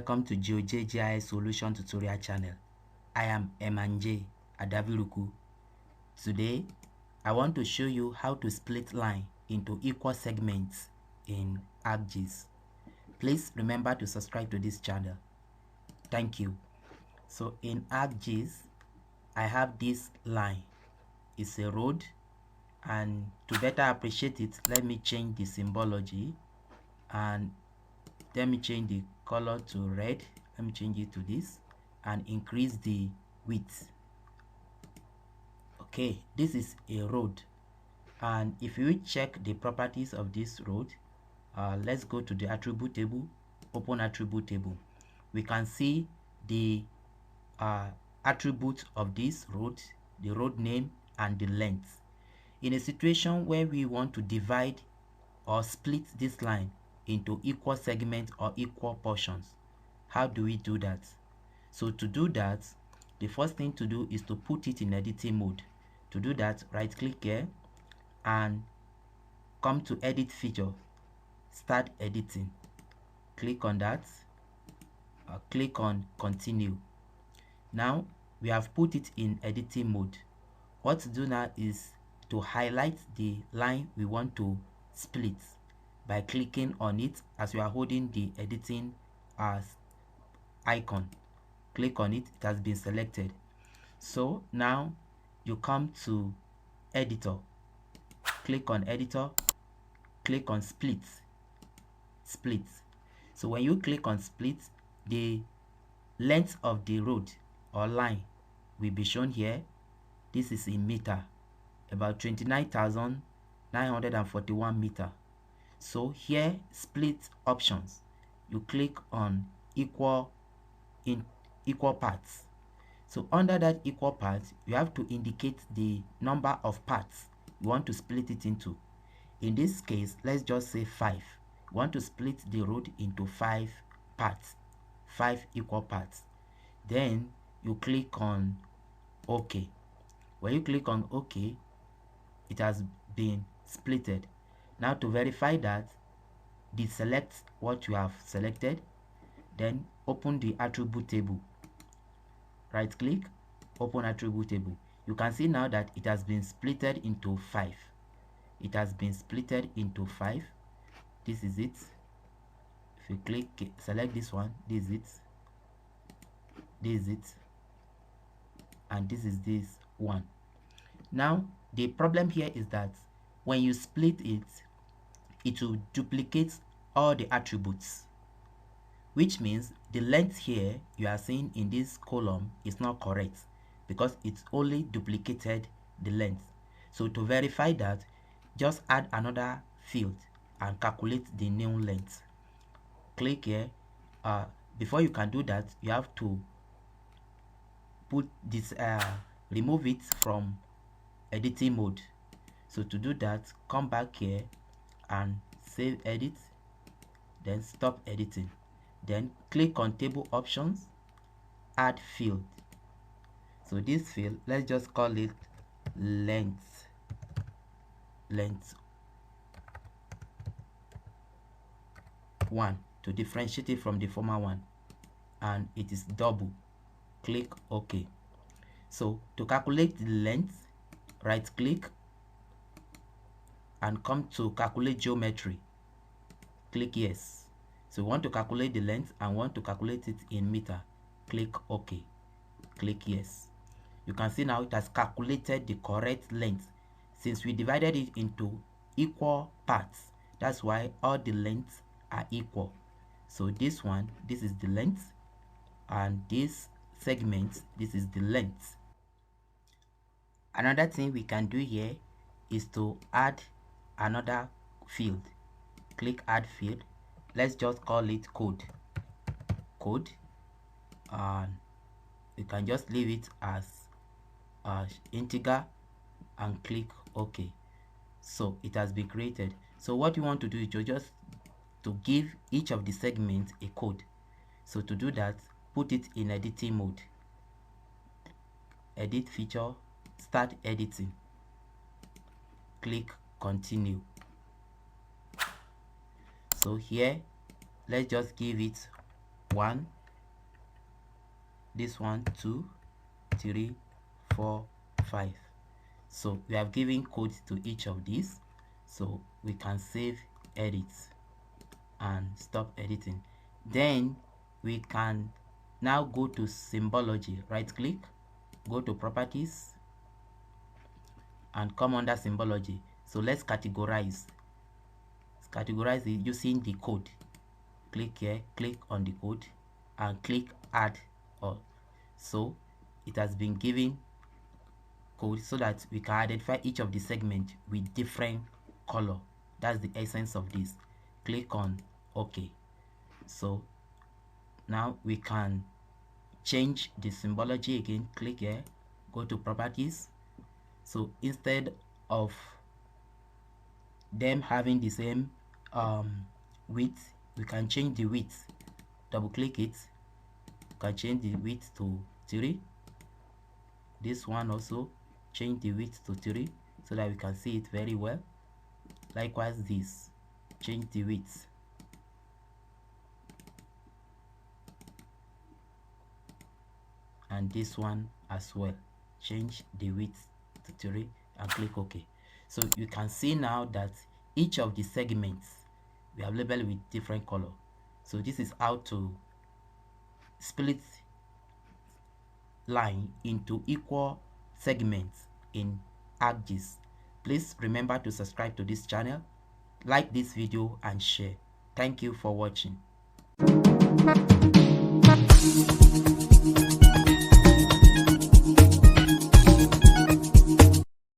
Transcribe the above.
Welcome to Geojay GIS Solution Tutorial Channel. I am Emanje Adaviruku. Today, I want to show you how to split line into equal segments in ArcGIS. Please remember to subscribe to this channel. Thank you. So in ArcGIS, I have this line. It's a road, and to better appreciate it, let me change the symbology and let me change the color to red. Let me change it to this and increase the width. Okay, this is a road, and if you check the properties of this road, let's go to the attribute table, open attribute table. We can see the attributes of this road, the road name and the length. In a situation where we want to divide or split this line into equal segments or equal portions, how do we do that? So to do that, the first thing to do is to put it in editing mode. To do that, right click here and come to edit feature, start editing. Click on that, click on continue. Now we have put it in editing mode. What to do now is to highlight the line we want to split by clicking on it as you are holding the editing icon. Click on it, it has been selected. So now you come to editor, click on editor, click on split. So when you click on split, the length of the road or line will be shown here. This is in meter, about 29,941 meter. So here, split options, you click on equal parts. So under that equal parts, you have to indicate the number of parts you want to split it into. In this case, let's just say 5. You want to split the road into 5 parts, 5 equal parts. Then you click on OK. When you click on OK, it has been splitted. Now to verify that, deselect what you have selected, then open the attribute table. Right click, open attribute table. You can see now that it has been splitted into 5. It has been splitted into 5. This is it. If you click, select this one, this is it, this is it, and this is this one. Now the problem here is that when you split it, it will duplicate all the attributes, which means the length here you are seeing in this column is not correct because it's only duplicated the length. So to verify that, just add another field and calculate the new length. Click here. Before you can do that, you have to put this remove it from editing mode. So to do that, come back here and save edit, then stop editing, then click on table options, add field. So this field, let's just call it length 1 to differentiate it from the former one, and it is double. Click OK. So to calculate the length, right click and come to calculate geometry. Click yes. So we want to calculate the length and want to calculate it in meter. Click OK. Click yes. You can see now it has calculated the correct length since we divided it into equal parts. That's why all the lengths are equal. So this one, this is the length, and this segment, this is the length. Another thing we can do here is to add another field. Click add field. Let's just call it code, and you can just leave it as integer and click OK. So it has been created. So what you want to do is just to give each of the segments a code. So to do that, put it in editing mode, edit feature, start editing, click continue. So here, let's just give it 1, this one 2, 3, 4, 5. So we have given codes to each of these, so we can save, edit, and stop editing. Then we can now go to Symbology, right click, go to properties, and come under Symbology. So let's categorize it using the code. Click here, click on the code, and click add all. So it has been given code so that we can identify each of the segments with different color. That's the essence of this. Click on OK. So now we can change the symbology again. Click here, go to properties. So instead of them having the same width, we can change the width. Double click it, you can change the width to 3. This one also, change the width to 3 so that we can see it very well. Likewise this, change the width. And this one as well, change the width to 3 and click OK. So you can see now that each of the segments we have labeled with different color. So this is how to split line into equal segments in ArcGIS. Please remember to subscribe to this channel, like this video, and share. Thank you for watching.